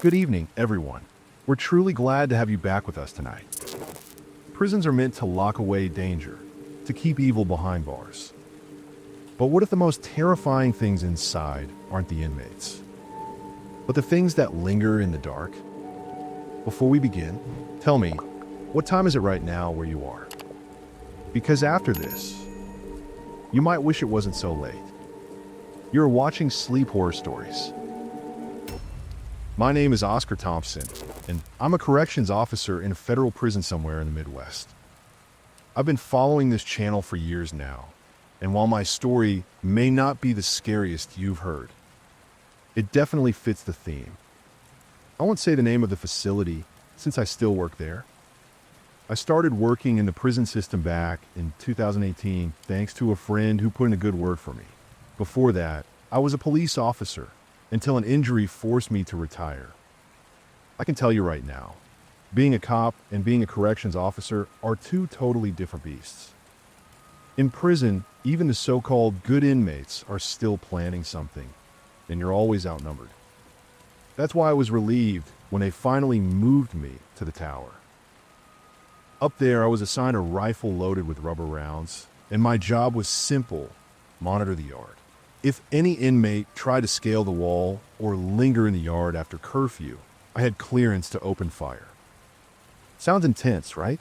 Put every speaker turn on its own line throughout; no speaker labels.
Good evening, everyone. We're truly glad to have you back with us tonight. Prisons are meant to lock away danger, to keep evil behind bars. But what if the most terrifying things inside aren't the inmates, but the things that linger in the dark? Before we begin, tell me, what time is it right now where you are? Because after this, you might wish it wasn't so late. You're watching Sleep Horror Stories. My name is Oscar Thompson, and I'm a corrections officer in a federal prison somewhere in the Midwest. I've been following this channel for years now, and while my story may not be the scariest you've heard, it definitely fits the theme. I won't say the name of the facility since I still work there. I started working in the prison system back in 2018 thanks to a friend who put in a good word for me. Before that, I was a police officer until an injury forced me to retire. I can tell you right now, being a cop and being a corrections officer are two totally different beasts. In prison, even the so-called good inmates are still planning something, and you're always outnumbered. That's why I was relieved when they finally moved me to the tower. Up there, I was assigned a rifle loaded with rubber rounds, and my job was simple: monitor the yard. If any inmate tried to scale the wall or linger in the yard after curfew, I had clearance to open fire. Sounds intense, right?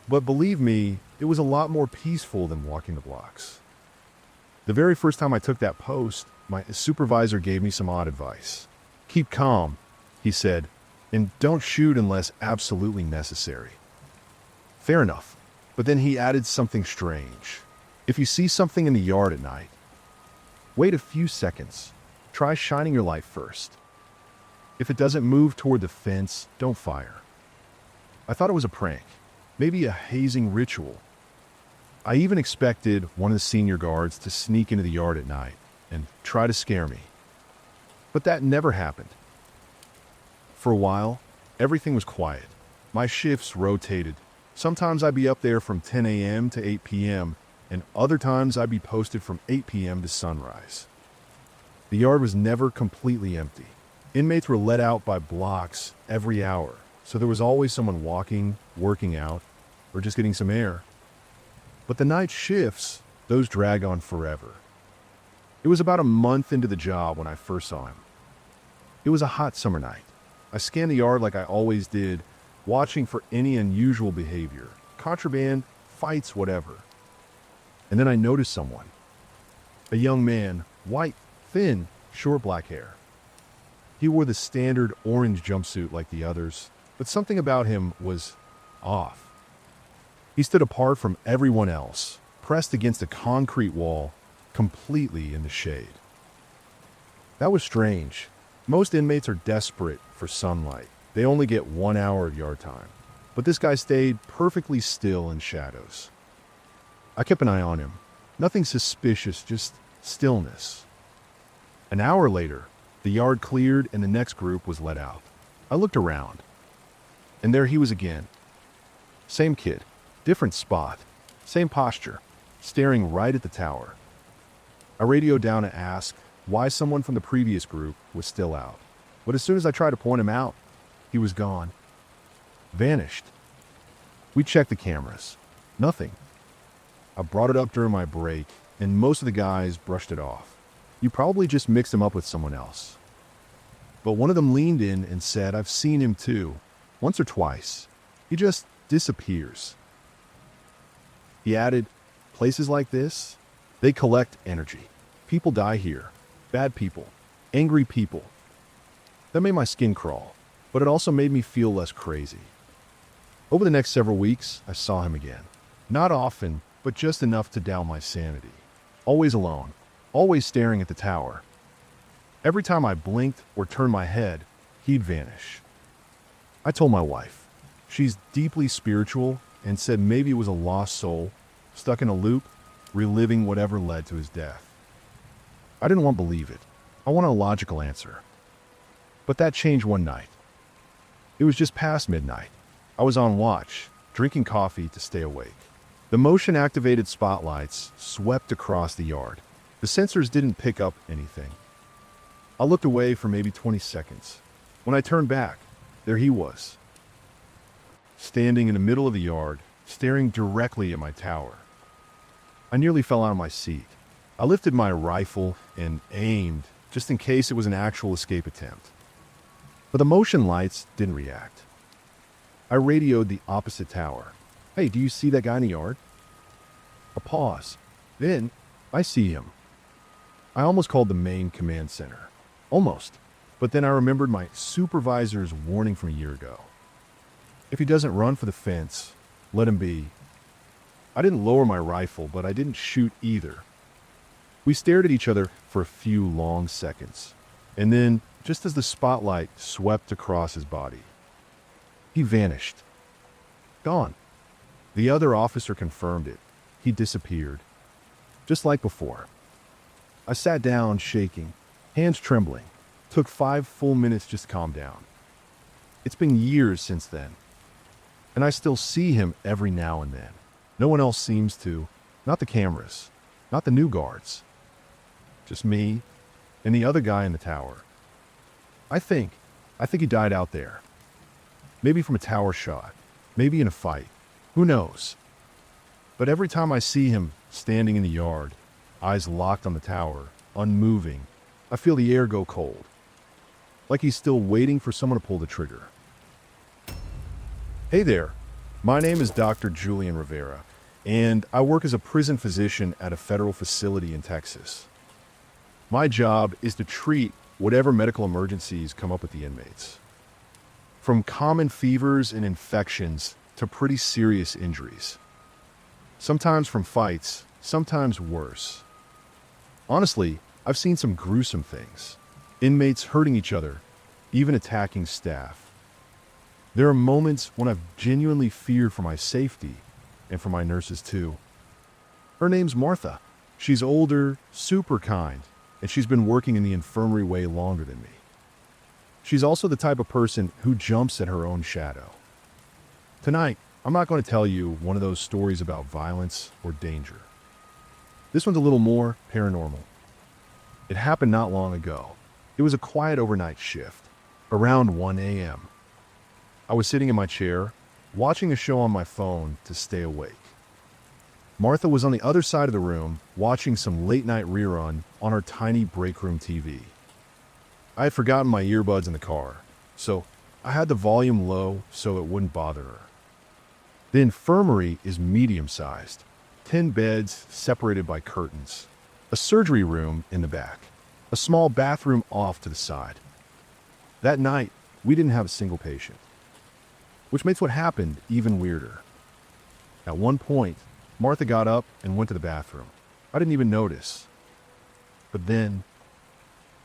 But believe me, it was a lot more peaceful than walking the blocks. The very first time I took that post, my supervisor gave me some odd advice. Keep calm, he said, and don't shoot unless absolutely necessary. Fair enough, but then he added something strange. If you see something in the yard at night, wait a few seconds. Try shining your light first. If it doesn't move toward the fence, don't fire. I thought it was a prank, maybe a hazing ritual. I even expected one of the senior guards to sneak into the yard at night and try to scare me. But that never happened. For a while, everything was quiet. My shifts rotated. Sometimes I'd be up there from 10 a.m. to 8 p.m., and other times I'd be posted from 8 p.m. to sunrise. The yard was never completely empty. Inmates were let out by blocks every hour, so there was always someone walking, working out, or just getting some air. But the night shifts, those drag on forever. It was about a month into the job when I first saw him. It was a hot summer night. I scanned the yard like I always did, watching for any unusual behavior, contraband, fights, whatever. And then I noticed someone. A young man, white, thin, short black hair. He wore the standard orange jumpsuit like the others, but something about him was off. He stood apart from everyone else, pressed against a concrete wall, completely in the shade. That was strange. Most inmates are desperate for sunlight. They only get 1 hour of yard time. But this guy stayed perfectly still in shadows. I kept an eye on him. Nothing suspicious, just stillness. An hour later, the yard cleared and the next group was let out. I looked around, and there he was again. Same kid, different spot, same posture, staring right at the tower. I radioed down to ask why someone from the previous group was still out. But as soon as I tried to point him out, he was gone. Vanished. We checked the cameras. Nothing. I brought it up during my break, and most of the guys brushed it off. You probably just mixed him up with someone else. But one of them leaned in and said, I've seen him too, once or twice. He just disappears. He added, places like this, they collect energy. People die here. Bad people. Angry people. That made my skin crawl, but it also made me feel less crazy. Over the next several weeks, I saw him again. Not often, but just enough to down my sanity. Always alone, always staring at the tower. Every time I blinked or turned my head, he'd vanish. I told my wife. She's deeply spiritual and said maybe it was a lost soul, stuck in a loop, reliving whatever led to his death. I didn't want to believe it. I wanted a logical answer. But that changed one night. It was just past midnight. I was on watch, drinking coffee to stay awake. The motion-activated spotlights swept across the yard. The sensors didn't pick up anything. I looked away for maybe 20 seconds. When I turned back, there he was, standing in the middle of the yard, staring directly at my tower. I nearly fell out of my seat. I lifted my rifle and aimed, just in case it was an actual escape attempt. But the motion lights didn't react. I radioed the opposite tower. "Hey, do you see that guy in the yard?" A pause. Then, "I see him." I almost called the main command center. Almost. But then I remembered my supervisor's warning from a year ago. If he doesn't run for the fence, let him be. I didn't lower my rifle, but I didn't shoot either. We stared at each other for a few long seconds. And then, just as the spotlight swept across his body, he vanished. Gone. The other officer confirmed it. He disappeared. Just like before. I sat down, shaking, hands trembling. Took 5 full minutes just to calm down. It's been years since then. And I still see him every now and then. No one else seems to. Not the cameras. Not the new guards. Just me and the other guy in the tower. I think he died out there. Maybe from a tower shot. Maybe in a fight. Who knows? But every time I see him standing in the yard, eyes locked on the tower, unmoving, I feel the air go cold. Like he's still waiting for someone to pull the trigger. Hey there. My name is Dr. Julian Rivera, and I work as a prison physician at a federal facility in Texas. My job is to treat whatever medical emergencies come up with the inmates. From common fevers and infections to pretty serious injuries. Sometimes from fights, sometimes worse. Honestly, I've seen some gruesome things. Inmates hurting each other, even attacking staff. There are moments when I've genuinely feared for my safety, and for my nurses too. Her name's Martha. She's older, super kind, and she's been working in the infirmary way longer than me. She's also the type of person who jumps at her own shadow. Tonight, I'm not going to tell you one of those stories about violence or danger. This one's a little more paranormal. It happened not long ago. It was a quiet overnight shift, around 1 a.m. I was sitting in my chair, watching a show on my phone to stay awake. Martha was on the other side of the room, watching some late-night rerun on her tiny break room TV. I had forgotten my earbuds in the car, so I had the volume low so it wouldn't bother her. The infirmary is medium-sized, 10 beds separated by curtains, a surgery room in the back, a small bathroom off to the side. That night, we didn't have a single patient, which makes what happened even weirder. At one point, Martha got up and went to the bathroom. I didn't even notice. But then,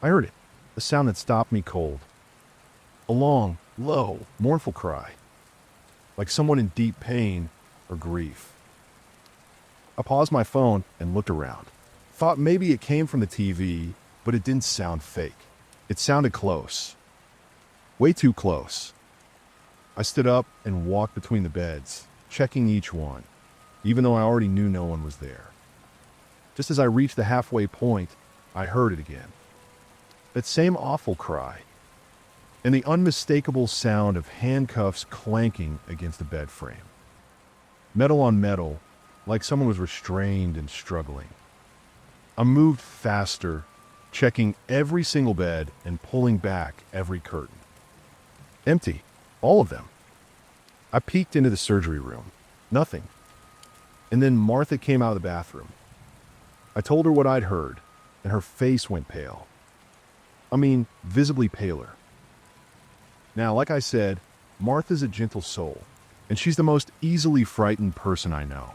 I heard it, a sound that stopped me cold. A long, low, mournful cry, like someone in deep pain or grief. I paused my phone and looked around. Thought maybe it came from the TV, but it didn't sound fake. It sounded close. Way too close. I stood up and walked between the beds, checking each one, even though I already knew no one was there. Just as I reached the halfway point, I heard it again. That same awful cry, and the unmistakable sound of handcuffs clanking against the bed frame. Metal on metal, like someone was restrained and struggling. I moved faster, checking every single bed and pulling back every curtain. Empty. All of them. I peeked into the surgery room. Nothing. And then Martha came out of the bathroom. I told her what I'd heard, and her face went pale. I mean, visibly paler. Now, like I said, Martha's a gentle soul, and she's the most easily frightened person I know.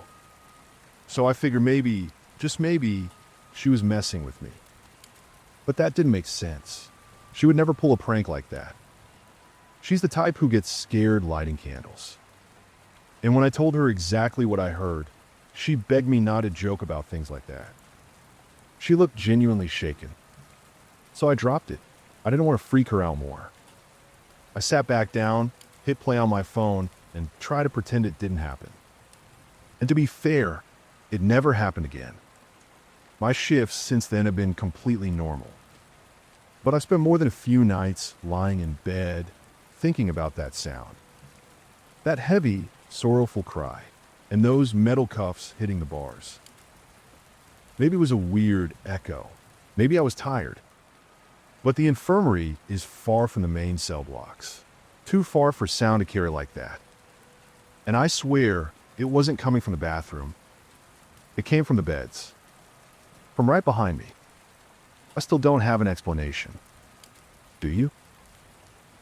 So I figured maybe, just maybe, she was messing with me. But that didn't make sense. She would never pull a prank like that. She's the type who gets scared lighting candles. And when I told her exactly what I heard, she begged me not to joke about things like that. She looked genuinely shaken. So I dropped it. I didn't want to freak her out more. I sat back down, hit play on my phone, and tried to pretend it didn't happen. And to be fair, it never happened again. My shifts since then have been completely normal. But I spent more than a few nights lying in bed, thinking about that sound. That heavy, sorrowful cry, and those metal cuffs hitting the bars. Maybe it was a weird echo. Maybe I was tired. But the infirmary is far from the main cell blocks. Too far for sound to carry like that. And I swear, it wasn't coming from the bathroom. It came from the beds. From right behind me. I still don't have an explanation. Do you?